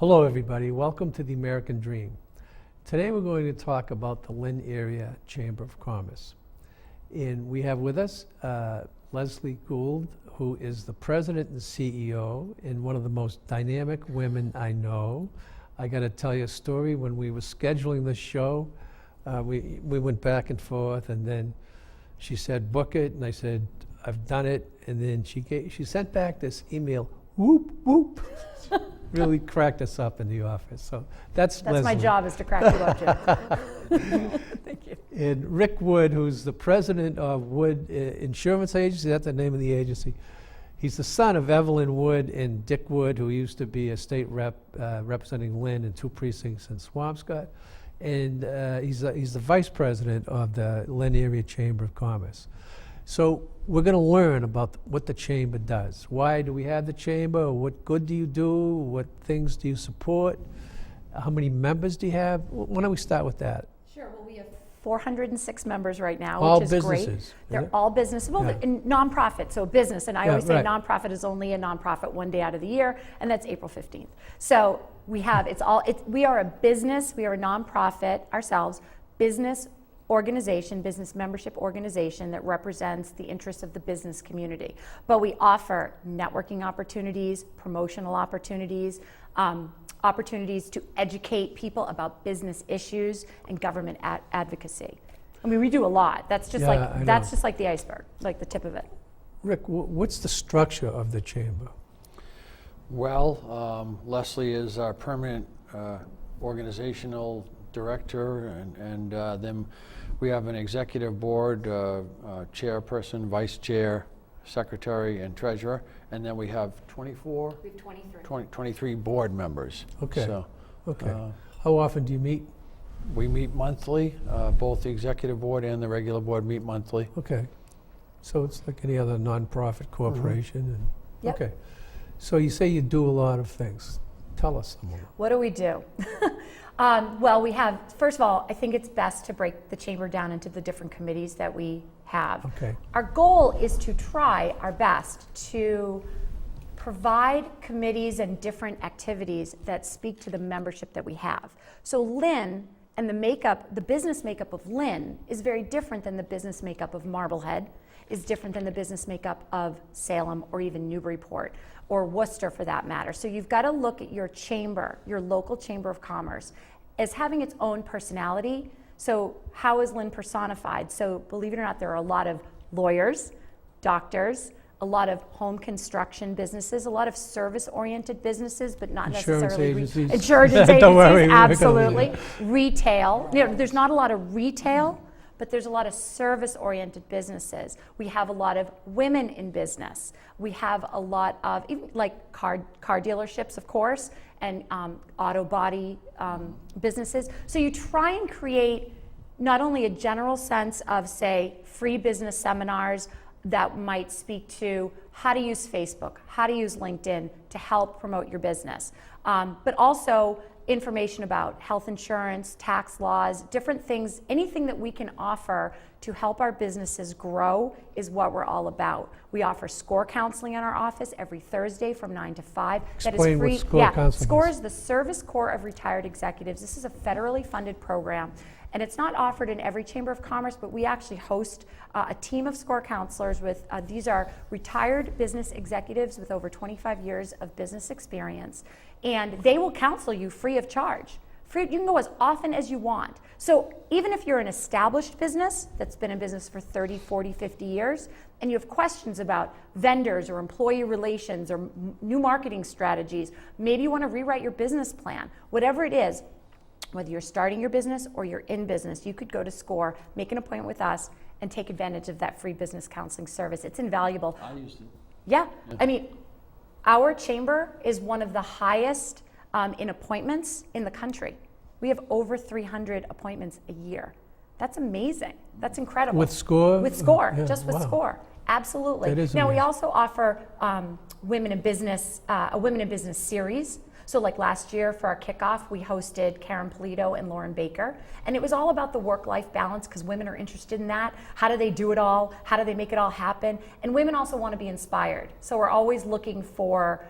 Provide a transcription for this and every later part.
Hello everybody, welcome to the American Dream. Today we're going to talk about the Lynn Area Chamber of Commerce. And we have with us Leslie Gould, who is the president and CEO and one of the most dynamic women I know. I got to tell you a story. When we were scheduling this show, we went back and forth, and then she said, book it, and I said, I've done it. And then she sent back this email, whoop, whoop. Really cracked us up in the office. So that's Leslie. My job, is to crack you up, Jim. Thank you. And Rick Wood, who's the president of Wood Insurance Agency, that's the name of the agency. He's the son of Evelyn Wood and Dick Wood, who used to be a state rep representing Lynn in 2 precincts in Swampscott. And he's the vice president of the Lynn Area Chamber of Commerce. So we're going to learn about what the chamber does. Why do we have the chamber? What good do you do? What things do you support? How many members do you have? Why don't we start with that? Sure. Well, we have 406 members right now, all which is businesses, great. They're all businesses. Well, yeah. Nonprofit, so business. And I always say right. nonprofit is only a nonprofit one day out of the year, and that's April 15th. So we have, we are a business, we are a nonprofit ourselves, business organization, business membership organization that represents the interests of the business community. But we offer networking opportunities, promotional opportunities, opportunities to educate people about business issues and government advocacy. I mean, we do a lot. That's just just like the iceberg, like the tip of it. Rick, what's the structure of the chamber? Well, Leslie is our permanent organizational director, and then we have an executive board, chairperson, vice chair, secretary, and treasurer, and then we have 24? We have 23 board members. Okay. So, okay. How often do you meet? We meet monthly. Both the executive board and the regular board meet monthly. Okay. So it's like any other nonprofit corporation. And, Yep. Okay. So you say you do a lot of things. Tell us some more. What do we do? Well, we have, first of all, I think it's best to break the chamber down into the different committees that we have. Okay. Our goal is to try our best to provide committees and different activities that speak to the membership that we have. So Lynn and the business makeup of Lynn is very different than the business makeup of Marblehead, is different than the business makeup of Salem or even Newburyport or Worcester for that matter. So you've got to look at your chamber, your local chamber of commerce, as having its own personality. So how is Lynn personified? So believe it or not, there are a lot of lawyers, doctors, a lot of home construction businesses, a lot of service-oriented businesses, but not necessarily insurance agencies. Don't worry, absolutely. Retail. You know, there's not a lot of retail, but there's a lot of service-oriented businesses. We have a lot of women in business. We have a lot of, even like car dealerships, of course, and auto body businesses. So you try and create not only a general sense of, say, free business seminars that might speak to how to use Facebook, how to use LinkedIn to help promote your business, but also information about health insurance, tax laws, different things, anything that we can offer to help our businesses grow is what we're all about. We offer SCORE counseling in our office every Thursday from 9 to 5. Explain that is free. What SCORE counseling SCORE is the Service Corps of Retired Executives. This is a federally funded program, and it's not offered in every chamber of commerce, but we actually host a team of SCORE counselors with, these are retired business executives with over 25 years of business experience, and they will counsel you free of charge. You can go as often as you want. So even if you're an established business that's been in business for 30, 40, 50 years, and you have questions about vendors or employee relations or new marketing strategies, maybe you want to rewrite your business plan, whatever it is, whether you're starting your business or you're in business, you could go to SCORE, make an appointment with us, and take advantage of that free business counseling service. It's invaluable. I used it. Yeah. I mean, our chamber is one of the highest in appointments in the country. We have over 300 appointments a year. That's amazing. That's incredible. With SCORE? With SCORE, Yeah, just with wow. SCORE. Absolutely. That is now we amazing. also offer women in business, a women in business series. So like last year for our kickoff, we hosted Karen Polito and Lauren Baker. And it was all about the work-life balance because women are interested in that. How do they do it all? How do they make it all happen? And women also want to be inspired. So we're always looking for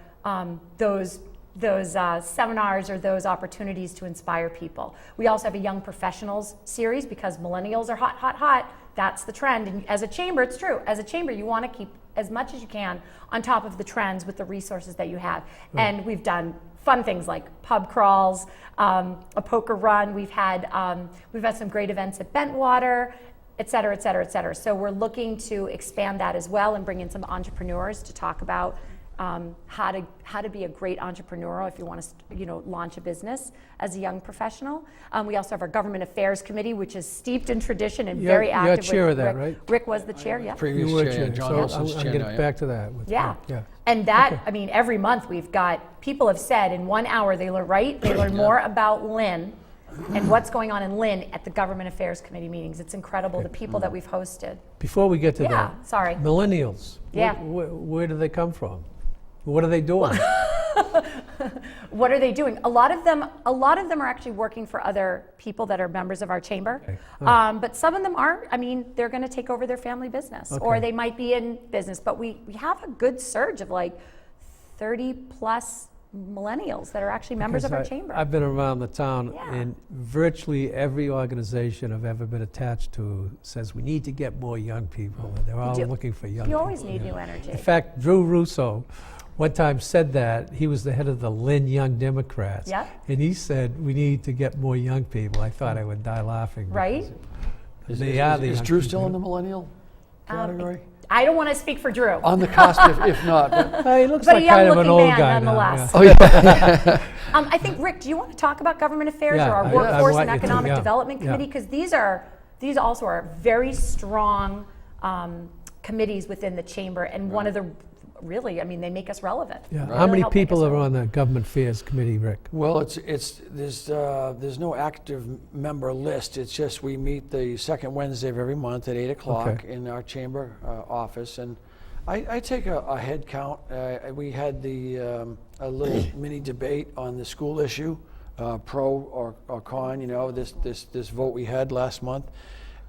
those seminars or those opportunities to inspire people. We also have a young professionals series because millennials are hot, hot, hot. That's the trend. And as a chamber, it's true. As a chamber, you want to keep as much as you can on top of the trends with the resources that you have. And we've done fun things like pub crawls, a poker run. We've had some great events at Bentwater, et cetera, et cetera, et cetera. So we're looking to expand that as well and bring in some entrepreneurs to talk about how to be a great entrepreneur if you want to launch a business as a young professional. We also have our Government Affairs Committee, which is steeped in tradition and very active. You're chair of that, Rick. right? Rick was the chair, yeah. Previous You were chair, chair, John so Nelson's I'm chair getting now, back to that. Yeah. Yeah. And that, I mean, every month we've got, people have said in 1 hour they learn more about Lynn and what's going on in Lynn at the Government Affairs Committee meetings. It's incredible, the people that we've hosted. Before we get to that, sorry. millennials, Yeah. where do they come from? What are they doing? What are they doing? A lot of them are actually working for other people that are members of our chamber. Okay. But some of them aren't. I mean, they're going to take over their family business, or Okay. they might be in business. But we have a good surge of like 30 plus millennials that are actually members of our Because chamber. I've been around the town, Yeah. and virtually every organization I've ever been attached to says we need to get more young people, and they're all do. looking for young You people. always need new energy. In fact, Drew Russo one time said that. He was the head of the Lynn Young Democrats. Yep. And he said, we need to get more young people. I thought I would die laughing. Right? because They are the Is young Drew people. still in the millennial category? I don't want to speak for Drew. On the cusp, if not. But He looks But a like kind of an young-looking old man, guy nonetheless. now. oh yeah. I think, Rick, do you want to talk about government affairs Yeah, or our I workforce want and you to, economic yeah. development Yeah. committee? Because these also are very strong committees within the chamber, and one of the they make us relevant. Yeah. Right. How Really many help make us people are relevant. on the Government Affairs Committee, Rick? Well, there's no active member list. It's just we meet the second Wednesday of every month at 8 o'clock Okay. in our chamber office, and I take a head count. We had a little mini debate on the school issue, pro or con. This vote we had last month,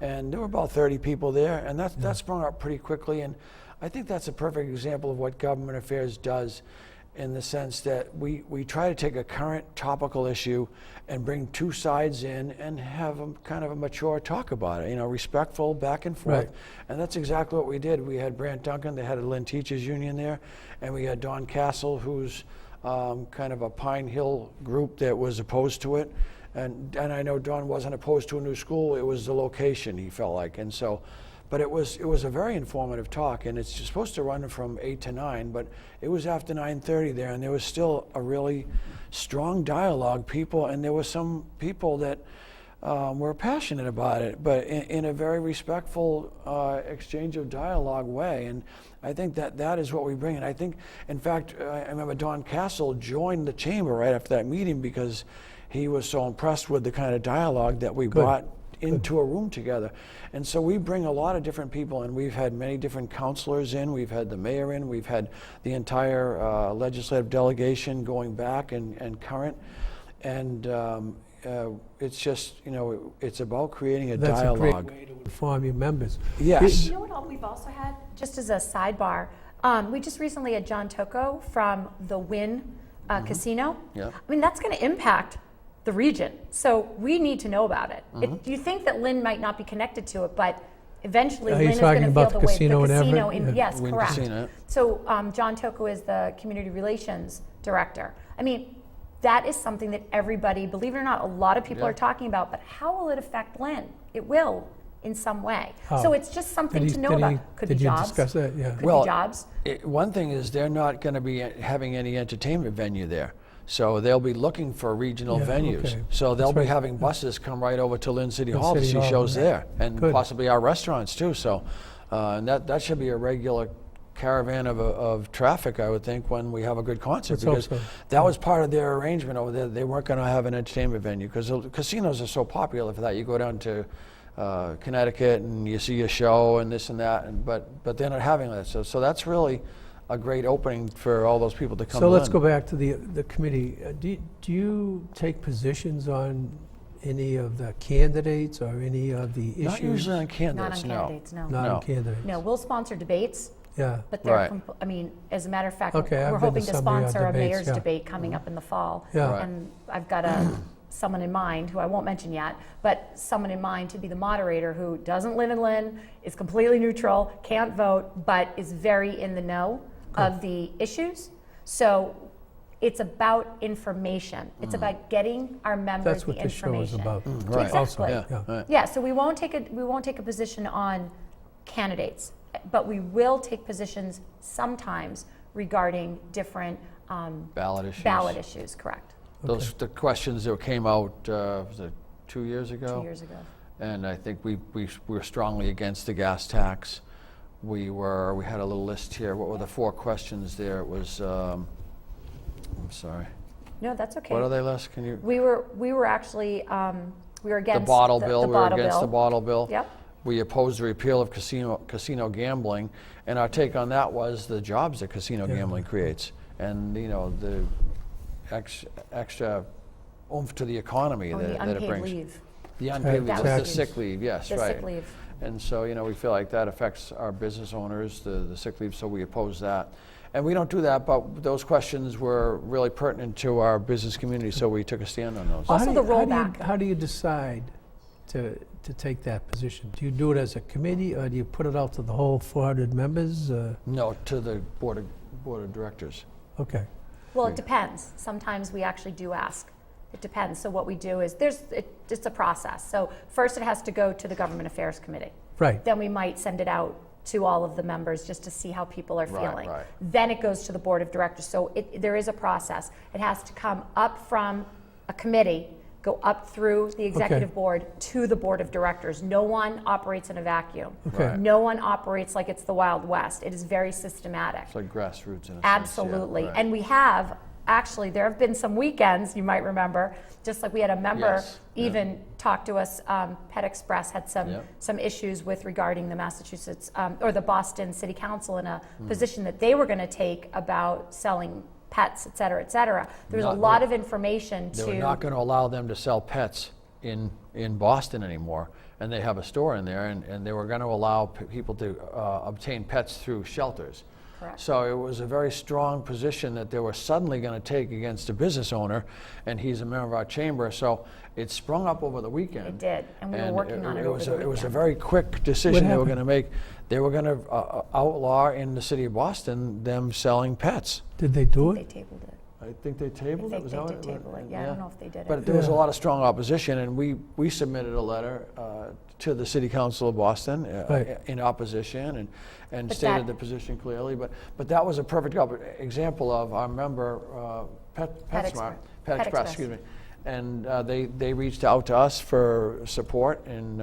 and there were about 30 people there, and that sprung up pretty quickly. And I think that's a perfect example of what government affairs does, in the sense that we try to take a current topical issue and bring two sides in and have kind of a mature talk about it, respectful, back and forth. Right. And that's exactly what we did. We had Brant Duncan, the head of Lynn Teachers Union there, and we had Don Castle, who's kind of a Pine Hill group that was opposed to it. And I know Don wasn't opposed to a new school, it was the location, he felt like. And so, but it was a very informative talk, and it's supposed to run from 8 to 9, but it was after 9:30 there, and there was still a really strong dialogue, and there were some people that were passionate about it, but in a very respectful exchange of dialogue way. And I think that is what we bring. And I think, in fact, I remember Don Castle joined the chamber right after that meeting because he was so impressed with the kind of dialogue that we brought into a room together. And so we bring a lot of different people, and we've had many different counselors in, we've had the mayor in, we've had the entire legislative delegation going back and current. And it's just, it's about creating a That's dialogue. a great way to inform your members. Yes. You know what we've also had, just as a sidebar, we just recently had John Tocco from the Wynn Casino. Yeah. I mean, that's going to impact the region, so we need to know about it. You think that Lynn might not be connected to it, but eventually Are Lynn you is going talking to feel about the the way casino in casino Everett? Yeah. yes, Wynn correct. Casino. So John Tocco is the community relations director. I mean, that is something that everybody, believe it or not, a lot of people Yeah. are talking about, but how will it affect Lynn? It will, in some way. How? So it's just something Did to he- know did about. he- Could did be you jobs. discuss that? Yeah. Could Well, be jobs. One thing is they're not going to be having any entertainment venue there. So they'll be looking for regional Yeah, venues. okay. So they'll That's be right. having buses come right over to Lynn City Lynn Hall to City see Hall, shows yeah. there, and Good. possibly our restaurants too. So and that should be a regular caravan of traffic, I would think, when we have a good concert. Let's hope Because so. that was part of their arrangement over there. They weren't going to have an entertainment venue because casinos are so popular for that. You go down to Connecticut and you see a show and this and that, but they're not having that. So that's really a great opening for all those people to come. So let's in. go back to the committee. Do you take positions on any of the candidates or any of the issues? Not usually on Not on candidates, no. candidates, no. Not No. on candidates. No, we'll sponsor debates. Yeah. But they're, Right. I mean, as a matter of fact, Okay, I've we're been hoping to to some of your sponsor a debates, mayor's yeah. debate coming up in the fall. Yeah. Right. And I've got someone in mind, who I won't mention yet, but someone in mind to be the moderator who doesn't live in Lynn, is completely neutral, can't vote, but is very in the know of the issues. So it's about information. It's about getting our members That's the what this show is information. about. Right. Exactly. Yeah. Yeah. Right. Yeah, so we won't take a position on candidates, but we will take positions sometimes regarding different Ballot issues. ballot issues, correct, Those, the questions that came out, was it 2 years ago? 2 years ago. And I think we were strongly against the gas tax. We had a little list here. What were the 4 questions there? It was, I'm sorry. No, that's okay. What are they, Les? Can you? We were actually, we were The against bottle bill. the We were bottle against the bill. bottle bill. Yep. We opposed the repeal of casino gambling, and our take on that was the jobs that casino gambling creates, and the extra oomph to the economy Oh, that the it unpaid brings. leave, The unpaid leave, That the was sick leave, yes, the right. sick leave. And so, we feel like that affects our business owners, the sick leave, so we oppose that. And we don't do that, but those questions were really pertinent to our business community, so we took a stand on those. Also How do the you- how do you- rollback. How do you decide to take that position? Do you do it as a committee, or do you put it out to the whole 400 members? No, to the board of directors. Okay. Well, it depends. Sometimes we actually do ask. It depends. So what we do is, it's a process. So first it has to go to the Government Affairs Committee. Right. Then we might send it out to all of the members just to see how people are Right, feeling. right. Then it goes to the Board of Directors. So there is a process. It has to come up from a committee, go up through the Executive Board to the Board of Directors. No one operates in a vacuum. Okay. Right. No one operates like it's the Wild West. It is very systematic. It's like grassroots in a sense. Absolutely. Yeah, right. And we have, actually, there have been some weekends, you might remember, just like we had a member Yes, yeah. even talk to us, Pet Express had Yeah. some issues with regarding the Massachusetts, or the Boston City Council in a Hmm. position that they were going to take about selling pets, et cetera, et cetera. There was a Not- lot of information They were not going to allow them to sell pets in Boston anymore, and they have a store in there, and they were going to allow people to obtain pets through shelters. Correct. So it was a very strong position that they were suddenly going to take against a business owner, and he's a member of our chamber, so it sprung up over the weekend. It did, and we were working on it over the It was a weekend. very quick decision they were going happened? to make. They were going to outlaw in the city of Boston them selling pets. Did they do They it? tabled it. I think they I tabled it. think Was they that did what table it. Yeah, I don't know if they did it. But there was a Yeah. lot of strong opposition, and we submitted a letter to the City Council of Boston Right. in opposition and But stated that- the position clearly. But that was a perfect example of our member, PetSmart, Express. Pet Pet Express, Express. excuse me. And they reached out to us for support in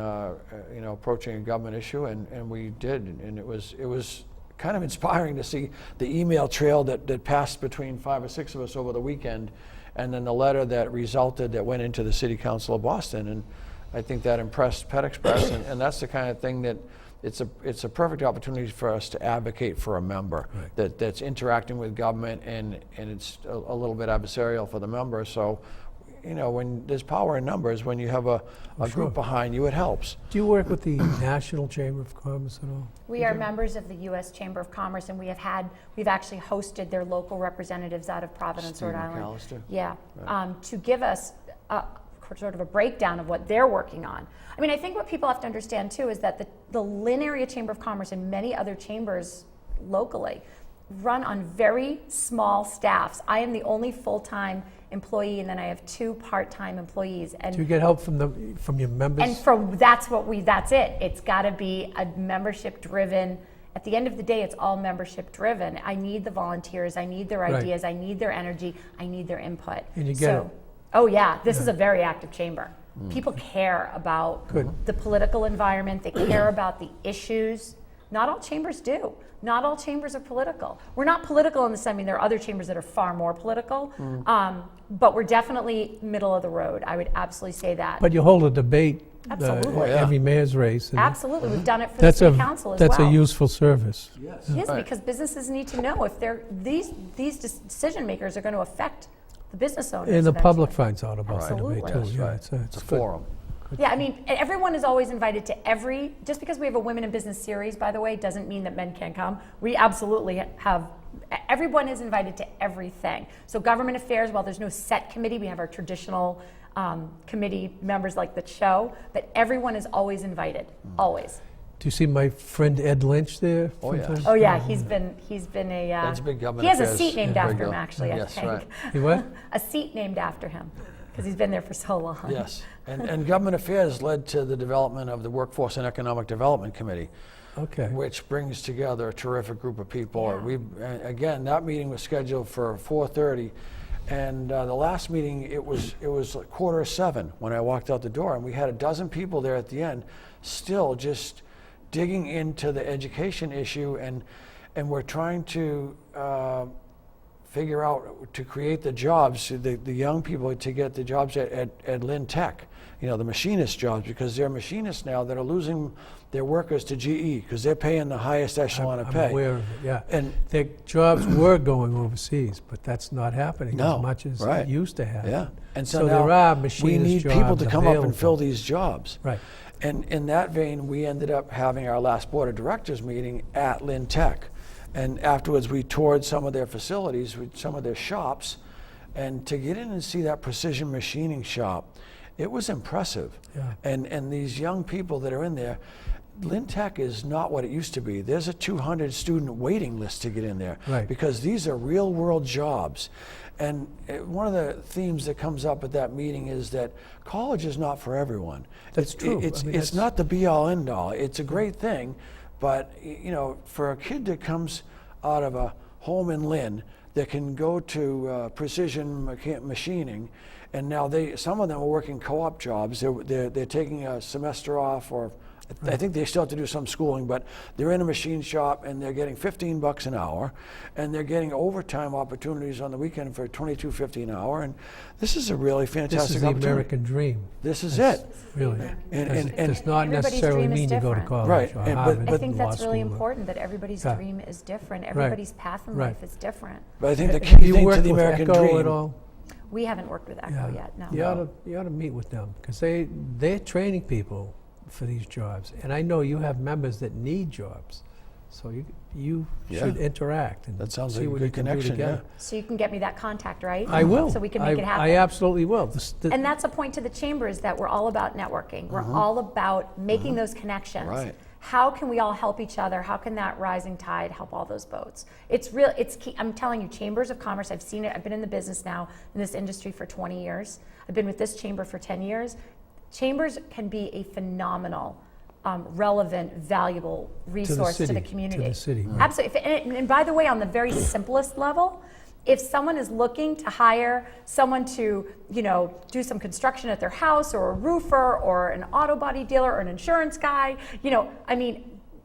approaching a government issue, and we did. And it was kind of inspiring to see the email trail that passed between 5 or 6 of us over the weekend, and then the letter that went into the City Council of Boston. And I think that impressed Pet Express, and that's the kind of thing that it's a perfect opportunity for us to advocate for a member that's interacting with government, and it's a little bit adversarial for the member. So, when there's power in numbers, when you have a group behind you, it helps. Do you work with the National Chamber of Commerce at all? We are members of the U.S. Chamber of Commerce, and we've actually hosted their local representatives out of Providence, Steve Rhode Island. McAllister? Yeah, to give us sort of a breakdown of what they're working on. I mean, I think what people have to understand too is that the Lynn Area Chamber of Commerce and many other chambers locally run on very small staffs. I am the only full-time employee, and then I have 2 part-time employees. And Do you get help from your members? and that's it. It's got to be a membership driven. At the end of the day, it's all membership driven. I need the volunteers. I need their Right. ideas. I need their energy. I need their input. And you get it. Oh yeah, this is a very active chamber. People care about Good. the political environment. They care about the issues. Not all chambers do. Not all chambers are political. We're not political in the sense, I mean, there are other chambers that are far more political, but we're definitely middle of the road. I would absolutely say that. But you hold a debate Absolutely. every mayor's race. And Absolutely, we've done it for the That's city council as that's well. a useful service. Yes. It is, Right. because businesses need to know if these decision makers are going to affect the business owners. And the public eventually. finds out about the debate Absolutely. too. That's Yeah, right. it's It's a good. forum. Yeah, I mean, everyone is always invited to every, just because we have a Women in Business series, by the way, doesn't mean that men can't come. We absolutely have, everyone is invited to everything. So government affairs, while there's no set committee, we have our traditional committee members like the show, but everyone is always invited, always. Do you see my friend Ed Lynch there? Oh, yeah. Oh yeah, he's been a. That's a big government He has a affairs. seat named Yeah. after Big him, go- actually. yes, I think. right. He what? A seat named after him, because he's been there for so long. Yes, and government affairs led to the development of the Workforce and Economic Development Committee, Okay. which brings together a terrific group of people. Yeah. Again, that meeting was scheduled for 4:30, and the last meeting it was like 6:45 when I walked out the door, and we had a dozen people there at the end, still just digging into the education issue, and we're trying to figure out to create the jobs, the young people to get the jobs at Lynn Tech, the machinist jobs, because there are machinists now that are losing their workers to GE because they're paying the highest echelon of pay. I'm aware of it, yeah. And their jobs were going overseas, but that's not happening No, as much as right. it used to happen. yeah, and So now there are machinist we need jobs people to come up and available. fill these jobs. Right. And in that vein, we ended up having our last board of directors meeting at Lynn Tech. And afterwards, we toured some of their facilities, some of their shops, and to get in and see that precision machining shop, it was impressive. Yeah. And these young people that are in there, Lynn Tech is not what it used to be. There's a 200 student waiting list to get in there, Right. because these are real world jobs. And one of the themes that comes up at that meeting is that college is not for everyone. That's true. It's I mean, it's that's- not the be all end all. It's a great thing, but for a kid that comes out of a home in Lynn that can go to precision machining, and now some of them are working co-op jobs. They're taking a semester off, or I think they still have to do some schooling, but they're in a machine shop and they're getting $15 an hour, and they're getting overtime opportunities on the weekend for $22.50 an hour. And this is a really This fantastic is the opportunity. American dream. This is That's- it. Really. And- It does not Everybody's necessarily dream is mean to go to different. college Right, or and- but- Harvard I think law that's really school or- important, that everybody's Yeah. dream is different. Everybody's path in Right. life is different. But I think the Have key you thing to worked the with American Echo dream. at all? We haven't worked with Echo yet, no. You ought to meet with them, because they're training people for these jobs. And I know you have members that need jobs. So you should Yeah. interact and That sounds see like a what good you can do connection, together. So you can get me that contact, right? I will. So we can make it happen. I absolutely will. And that's a point to the chamber, is that we're all about networking. We're all about making those connections. Right. How can we all help each other? How can that rising tide help all those boats? It's real. It's key. I'm telling you, chambers of commerce, I've seen it. I've been in the business now, in this industry for 20 years. I've been with this chamber for 10 years. Chambers can be a phenomenal, relevant, valuable resource to the city, community. to the city, right. Absolutely. And by the way, on the very simplest level, if someone is looking to hire someone to, do some construction at their house, or a roofer, or an auto body dealer, or an insurance guy,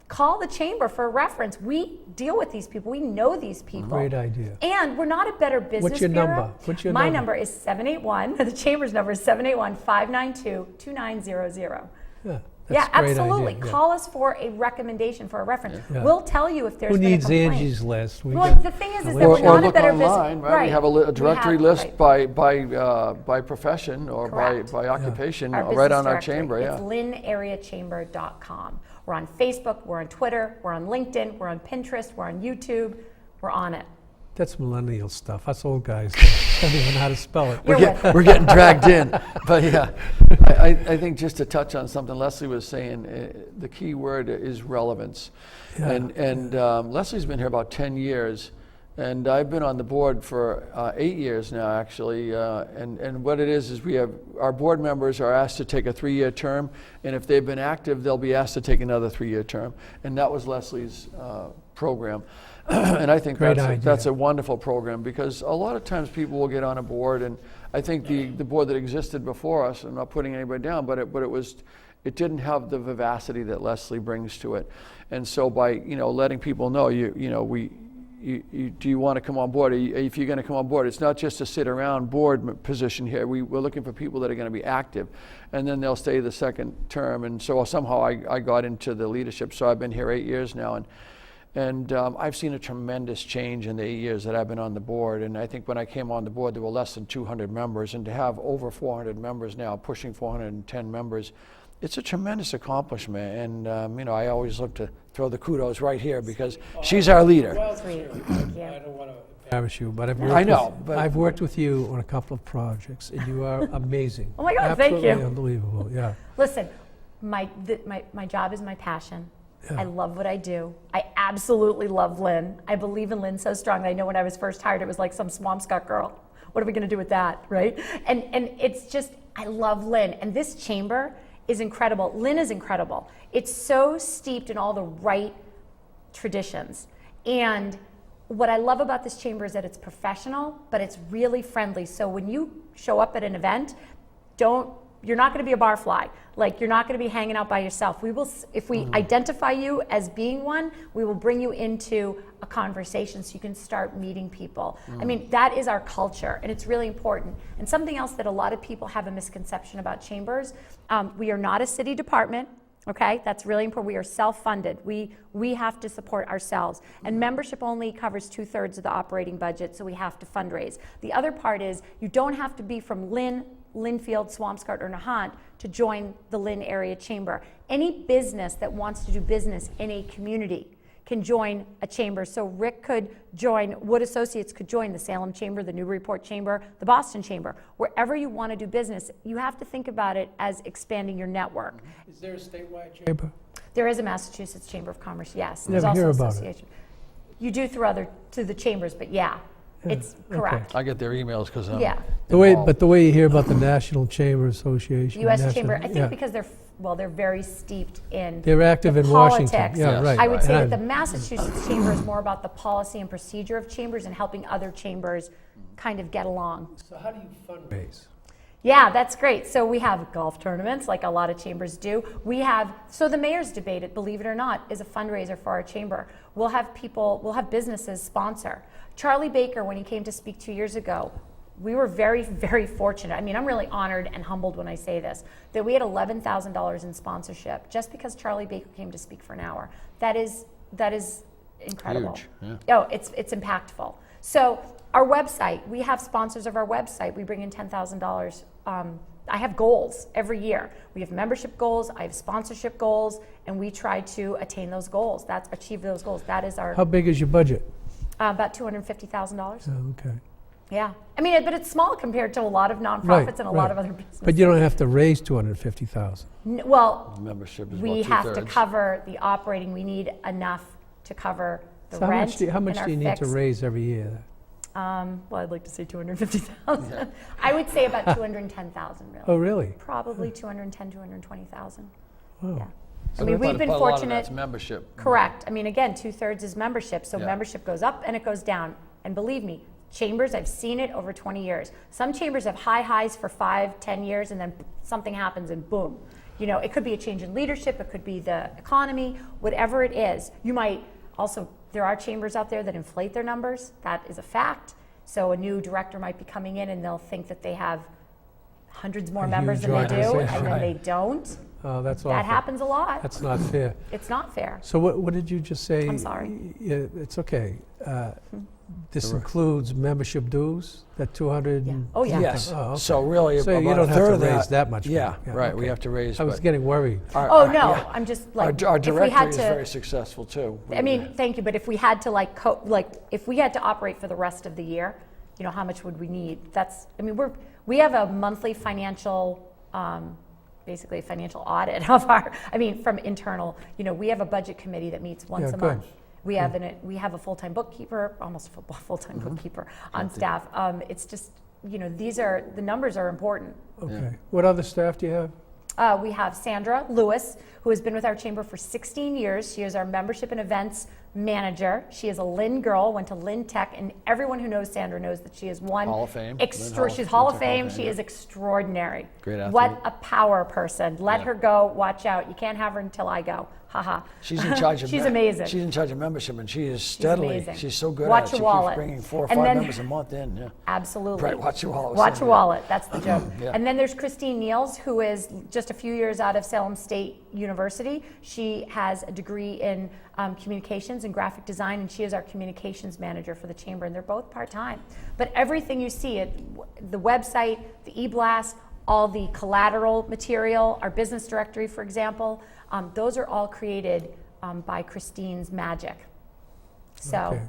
call the chamber for a reference. We deal with these people. We know these people. Great idea. And we're not a better business What's your bureau. number? What's your My number? number is 781, the chamber's number is 781-592-2900. Yeah, Yeah, that's a great absolutely. idea, yeah. Call us for a recommendation, for a reference. Yeah. We'll tell you if there's Who been a needs complaint. Angie's List? Well, the thing is that Or we're not a look better online, business. right? We have a directory list right. by profession or Correct. by occupation, Our right business on our directory. chamber, It's yeah. linnareachamber.com. We're on Facebook, we're on Twitter, we're on LinkedIn, we're on Pinterest, we're on YouTube, we're on it. That's millennial stuff. Us old guys don't even know how to spell it. You're with it. We're getting dragged in. But yeah, I think just to touch on something Leslie was saying, the key word is relevance. Yeah. And Leslie's been here about 10 years, and I've been on the board for 8 years now, actually. And what it is we have, our board members are asked to take a 3-year term, and if they've been active, they'll be asked to take another 3-year term. And that was Leslie's program. And I think Great idea. that's a wonderful program, because a lot of times people will get on a board, and I think the board that existed before us, I'm not putting anybody down, but it didn't have the vivacity that Leslie brings to it. And so by letting people know do you want to come on board? If you're going to come on board, it's not just a sit around board position here. We're looking for people that are going to be active, and then they'll stay the second term. And so somehow I got into the leadership. So I've been here 8 years now, And I've seen a tremendous change in the 8 years that I've been on the board. And I think when I came on the board, there were less than 200 members. And to have over 400 members now, pushing 410 members, it's a tremendous accomplishment. And, you know, I always look to throw the kudos right here because she's our leader. Sweet. Thank you. I don't want to embarrass you, but I've worked with you on a couple of projects, and you are amazing. Oh my God, thank you. Absolutely unbelievable, yeah. Listen, my job is my passion. Yeah. I love what I do. I absolutely love Lynn. I believe in Lynn so strongly. I know when I was first hired, it was like some Swampscott girl. What are we going to do with that, right? And it's just, I love Lynn. And this chamber is incredible. Lynn is incredible. It's so steeped in all the right traditions. And what I love about this chamber is that it's professional, but it's really friendly. So when you show up at an event, you're not going to be a barfly. Like, you're not going to be hanging out by yourself. We will, if we identify you as being one, we will bring you into a conversation so you can start meeting people. I mean, that is our culture, and it's really important. And something else that a lot of people have a misconception about chambers, we are not a city department. Okay, that's really important. We are self-funded. We have to support ourselves. And membership only covers 2/3 of the operating budget, so we have to fundraise. The other part is you don't have to be from Lynnfield, Swampscott, or Nahant to join the Lynn Area Chamber. Any business that wants to do business in a community can join a chamber. So Rick could join, Wood Associates could join the Salem Chamber, the Newburyport Chamber, the Boston Chamber. Wherever you want to do business, you have to think about it as expanding your network. Is there a statewide chamber? There is a Massachusetts Chamber of Commerce, yes. Never There's hear also about it. association. You do through the chambers, but yeah, it's okay. correct. I get their emails because I'm Yeah. involved. The way you hear about the National Chamber Association. U.S. National- Chamber, I think yeah. because they're very steeped in They're active the in Washington. politics. Yeah, Yes. right. I would say And that the Massachusetts Chamber is more about the policy and procedure of chambers and helping other chambers kind of get along. So how do you fundraise? Yeah, that's great. So we have golf tournaments like a lot of chambers do. So the mayor's debate, believe it or not, is a fundraiser for our chamber. We'll have businesses sponsor. Charlie Baker, when he came to speak 2 years ago, we were very, very fortunate. I mean, I'm really honored and humbled when I say this, that we had $11,000 in sponsorship just because Charlie Baker came to speak for an hour. That is incredible. Huge, yeah. Oh, it's impactful. So our website, we have sponsors of our website. We bring in $10,000. I have goals every year. We have membership goals, I have sponsorship goals, and we try to attain those goals. Achieve those goals. That is our, How big is your budget? about $250,000. Oh, okay. Yeah. I mean, but it's small compared to a lot of nonprofits and a lot of other businesses. But you don't have to raise $250,000. Well, Membership is we about have to 2/3. cover the operating. We need enough to cover the So rent how much and our do you need to fixed. raise every year? Well, I'd like to say 250,000. I would say about 210,000, really. Oh, really? Probably 210, 220,000. Oh. Yeah. So I mean, we've but been a lot of fortunate. that's membership. Correct. I mean, again, 2/3 is membership, so Yeah. membership goes up and it goes down. And believe me, chambers, I've seen it over 20 years. Some chambers have high highs for 5, 10 years, and then something happens and boom. You know, it could be a change in leadership, it could be the economy, whatever it is. You might also, there are chambers out there that inflate their numbers. That is a fact. So a new director might be coming in and they'll think that they have hundreds more A members huge than they do, organization. and then they Right. don't. Oh, that's awful. That happens a lot. That's not fair. It's not fair. So what did you just say? I'm sorry. Yeah, it's okay. This includes membership dues, that 200? Yeah. Oh, yeah. Yes. Oh, okay. So really, So you about don't a have third to of raise that much Yeah, money. Yeah, right. We okay. have to raise. I was but getting worried. Oh, no, yeah. I'm just Our like, our if we director had is to, very successful too. I mean, thank you, but if we had to if we had to operate for the rest of the year, you know, how much would we need? We have a monthly financial, basically a financial audit of from internal, you know, we have a budget committee that meets once Yeah, a good. month. We have a full-time bookkeeper, almost a full-time bookkeeper on staff. It's just, you know, the numbers are important. Okay. What other staff do you have? We have Sandra Lewis, who has been with our chamber for 16 years. She is our membership and events manager. She is a Lynn girl, went to Lynn Tech, and everyone who knows Sandra knows that she is one. Hall of Fame. Lynn She's Hall of Tech Fame. She is extraordinary. Great athlete. What a power person. Let Yeah. her go. Watch out. You can't have her until I go. haha. She's in charge of She's amazing. She's in charge of membership, and she is steadily. amazing. She's so good Watch at it. your She wallet. keeps bringing 4 or And 5 then- members a month in. Yeah. Absolutely. Right. Watch your wallet. was Watch saying your that. wallet. That's the joke. Yeah. And then there's Christine Niels, who is just a few years out of Salem State University. She has a degree in communications and graphic design, and she is our communications manager for the chamber. And they're both part-time. But everything you see, the website, the e-blast, all the collateral material, our business directory, for example, those are all created by Christine's magic. So. Okay.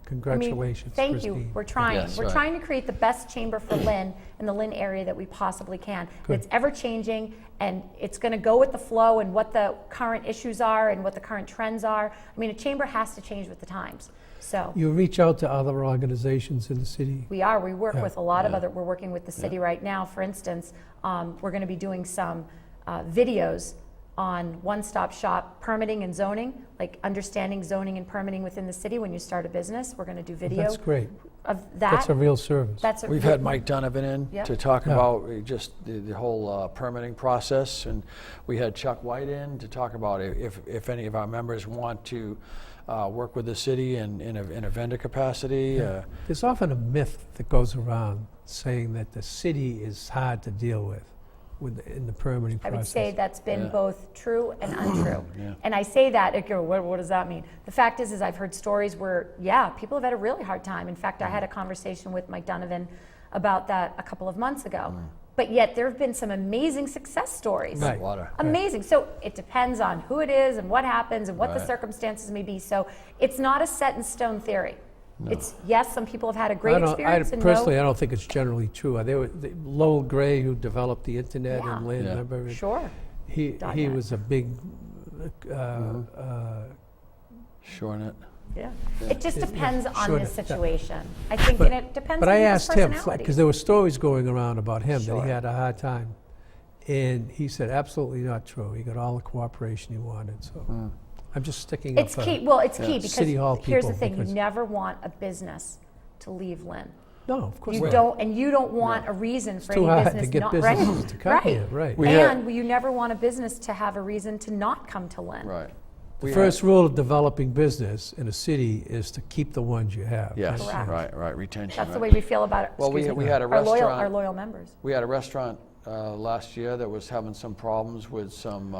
Congratulations, Thank Christine. you. We're trying. Yes, We're right. trying to create the best chamber for Lynn in the Lynn area that we possibly can. Good. It's ever changing, and it's going to go with the flow and what the current issues are and what the current trends are. I mean, a chamber has to change with the times. So You reach out to other organizations in the city? we are. We work Yeah. with a lot of other. We're working with the city right now. For instance, we're going to be doing some videos on one-stop shop permitting and zoning, like understanding zoning and permitting within the city when you start a business. We're going to do video That's great. of that. That's a real service. That's a We've had Mike Donovan in Yep. to talk Yeah. about just the whole permitting process, and we had Chuck White in to talk about if any of our members want to work with the city in a vendor capacity. There's often a myth that goes around saying that the city is hard to deal with in the permitting I process. would say that's been Yeah. both true and untrue. Yeah. And I say that, it go, what does that mean? The fact is I've heard stories where, yeah, people have had a really hard time. In fact, I had a conversation with Mike Donovan about that a couple of months ago. But yet there have been some amazing success stories. Right. Water. Amazing. So it depends on who it is and what happens and what the Right. circumstances may be. So it's not a set in stone theory. It's, yes, some people have had a great experience and personally, no. I don't think it's generally true. There were Lowell Gray, who developed the internet Yeah. in Lynn, Yeah. remember? Sure. He .net. was a big SureNet. Yeah. It just depends on Sure, the yeah. situation. I think, But- and it depends But on I people's asked him, personality. because there were stories going around about him that Sure. he had a hard time. And he said, absolutely not true. He got all the cooperation he wanted, so I'm just sticking up It's for key. Well, it's key because City Hall here's the people, thing: you because- never want a business to leave Lynn. No, of course You not. don't, and you don't want a reason for too any hard to business get not businesses to come right. here, right. We had- And you never want a business to have a reason to not come to Lynn. Right. The We had- first rule of developing business in a city is to keep the ones you have. Yes. Correct. Right. Retention. That's the right. way we feel about it. Well, we had a our restaurant. loyal members. We had a restaurant last year that was having some problems with some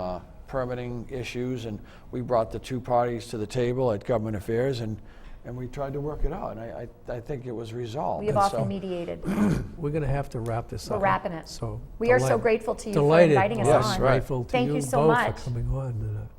permitting issues, and we brought the two parties to the table at Government Affairs, and we tried to work it out, and I think it was resolved. We have And often so- mediated. We're going to have to wrap this We're up. wrapping it. So We are so delighted- grateful to you for delighted, inviting us Yes, on. right. Grateful to Thank you so both much. for coming on.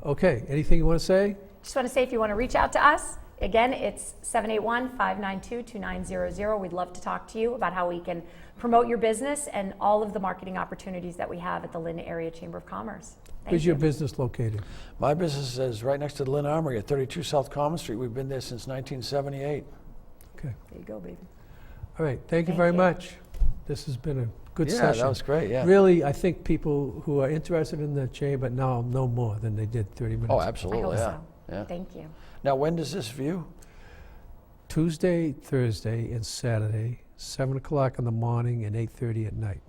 Okay, anything you want to say? Just want to say if you want to reach out to us, again, it's 781-592-2900. We'd love to talk to you about how we can promote your business and all of the marketing opportunities that we have at the Lynn Area Chamber of Commerce. Thank Where's you. your business located? My business is right next to the Lynn Armory at 32 South Common Street. We've been there since 1978. Okay, There you go, baby. all right, thank you Thank very you. much. This has been a good Yeah, session. that was great, yeah. Really, I think people who are interested in the chamber now know more than they did 30 minutes Oh, ago. I absolutely, hope yeah. so. Yeah. Thank you. Now, when does this view? Tuesday, Thursday, and Saturday, 7 o'clock in the morning and 8:30 at night.